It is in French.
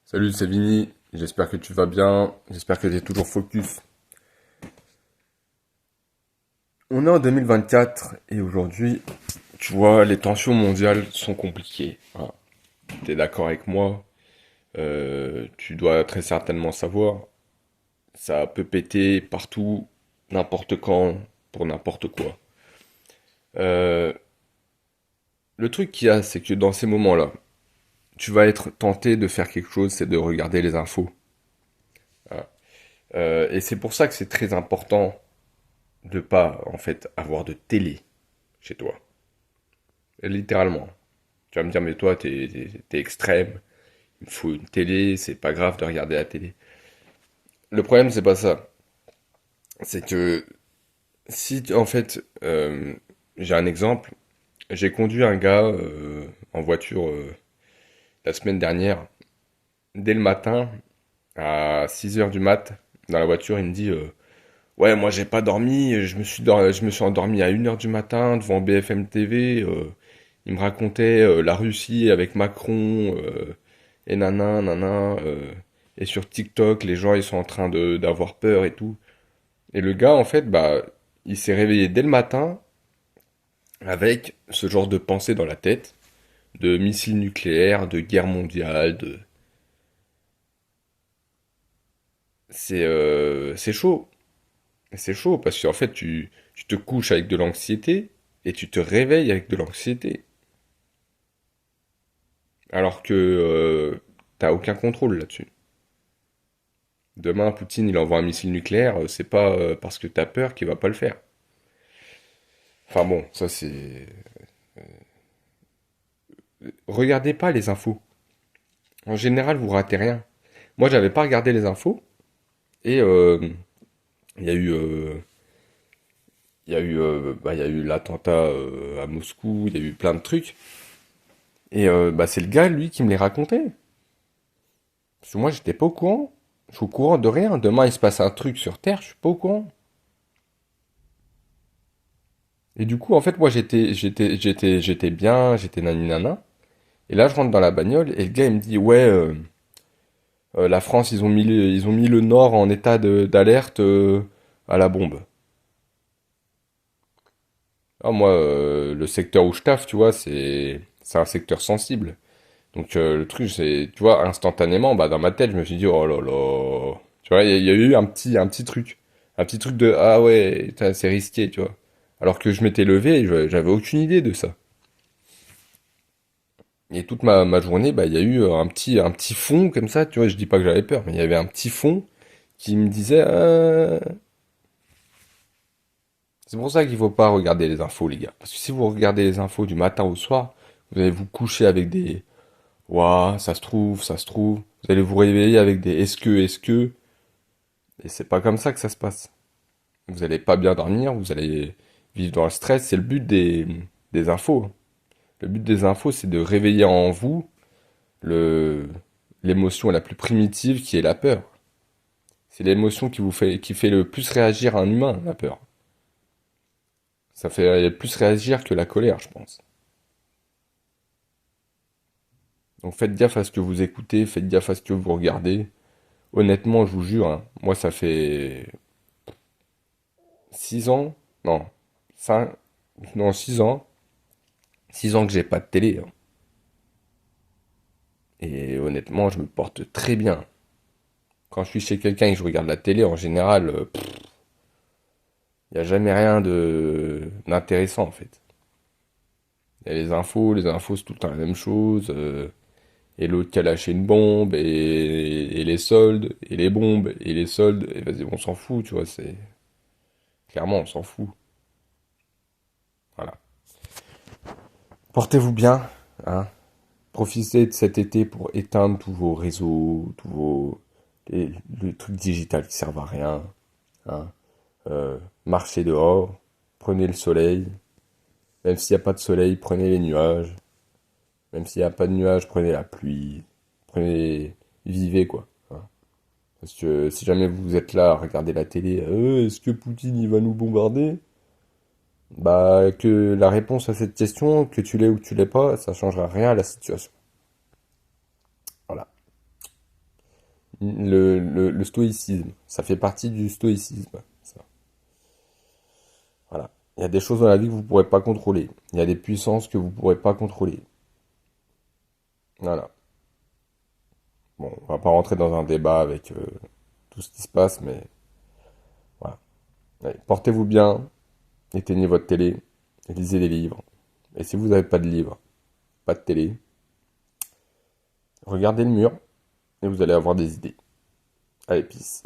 Salut, c'est Vini. J'espère que tu vas bien. J'espère que tu es toujours focus. On est en 2024 et aujourd'hui, tu vois, les tensions mondiales sont compliquées. Voilà. Tu es d'accord avec moi? Tu dois très certainement savoir. Ça peut péter partout, n'importe quand, pour n'importe quoi. Euh, le truc qu'il y a, c'est que dans ces moments-là, tu vas être tenté de faire quelque chose, c'est de regarder les infos. Voilà. Et c'est pour ça que c'est très important de pas, en fait, avoir de télé chez toi. Littéralement. Tu vas me dire, mais toi, t'es extrême. Il me faut une télé, c'est pas grave de regarder la télé. Le problème, c'est pas ça. C'est que si, en fait, j'ai un exemple. J'ai conduit un gars en voiture la semaine dernière. Dès le matin, à 6 heures du mat, dans la voiture, il me dit ouais, moi j'ai pas dormi, je me suis endormi à 1 heure du matin devant BFM TV. Il me racontait la Russie avec Macron et nanan, nanan. Et sur TikTok, les gens ils sont en train de d'avoir peur et tout. Et le gars, en fait, bah, il s'est réveillé dès le matin avec ce genre de pensée dans la tête, de missiles nucléaires, de guerre mondiale, de... C'est chaud. C'est chaud parce qu'en fait, tu te couches avec de l'anxiété et tu te réveilles avec de l'anxiété. Alors que t'as aucun contrôle là-dessus. Demain, Poutine, il envoie un missile nucléaire, c'est pas parce que t'as peur qu'il va pas le faire. Enfin bon, ça c'est... Regardez pas les infos. En général, vous ratez rien. Moi, j'avais pas regardé les infos et il y a eu, il y a eu l'attentat à Moscou, il y a eu plein de trucs. Et bah, c'est le gars, lui, qui me les racontait. Parce que moi, j'étais pas au courant. Je suis au courant de rien. Demain, il se passe un truc sur Terre, je suis pas au courant. Et du coup, en fait, moi, j'étais bien, j'étais nani nana. Et là, je rentre dans la bagnole et le gars, il me dit, ouais, la France, ils ont mis le Nord en état d'alerte à la bombe. Ah, moi, le secteur où je taffe, tu vois, c'est un secteur sensible. Donc, le truc, c'est, tu vois, instantanément, bah, dans ma tête, je me suis dit, oh là là. Tu vois, il y a eu un petit truc. Un petit truc de, ah ouais, putain, c'est risqué, tu vois. Alors que je m'étais levé et j'avais aucune idée de ça. Et toute ma journée, bah, il y a eu un petit fond comme ça, tu vois, je dis pas que j'avais peur, mais il y avait un petit fond qui me disait, c'est pour ça qu'il faut pas regarder les infos, les gars. Parce que si vous regardez les infos du matin au soir, vous allez vous coucher avec des, ouah, ça se trouve, ça se trouve. Vous allez vous réveiller avec des est-ce que, et c'est pas comme ça que ça se passe. Vous allez pas bien dormir, vous allez vivre dans le stress, c'est le but des infos. Le but des infos, c'est de réveiller en vous le, l'émotion la plus primitive qui est la peur. C'est l'émotion qui fait le plus réagir un humain, la peur. Ça fait plus réagir que la colère, je pense. Donc faites gaffe à ce que vous écoutez, faites gaffe à ce que vous regardez. Honnêtement, je vous jure, hein, moi ça fait 6 ans, non, 5, non 6 ans, 6 ans que j'ai pas de télé, hein. Et honnêtement, je me porte très bien. Quand je suis chez quelqu'un et que je regarde la télé, en général, il n'y a jamais rien de d'intéressant en fait. Il y a les infos c'est tout le temps la même chose. Et l'autre qui a lâché une bombe, et les soldes, et les bombes, et les soldes, et vas-y, on s'en fout, tu vois, c'est... Clairement, on s'en fout. Voilà. Portez-vous bien, hein. Profitez de cet été pour éteindre tous vos réseaux, les trucs digital qui servent à rien, hein. Marchez dehors, prenez le soleil. Même s'il n'y a pas de soleil, prenez les nuages. Même s'il n'y a pas de nuages, prenez la pluie. Prenez, vivez quoi, hein. Parce que si jamais vous êtes là à regarder la télé, est-ce que Poutine il va nous bombarder? Bah que la réponse à cette question, que tu l'aies ou que tu l'aies pas, ça changera rien à la situation. Voilà. Le stoïcisme, ça fait partie du stoïcisme, ça. Voilà. Il y a des choses dans la vie que vous ne pourrez pas contrôler. Il y a des puissances que vous ne pourrez pas contrôler. Voilà. Bon, on va pas rentrer dans un débat avec tout ce qui se passe, mais voilà. Allez, portez-vous bien, éteignez votre télé, et lisez des livres. Et si vous n'avez pas de livre, pas de télé, regardez le mur et vous allez avoir des idées. Allez, peace.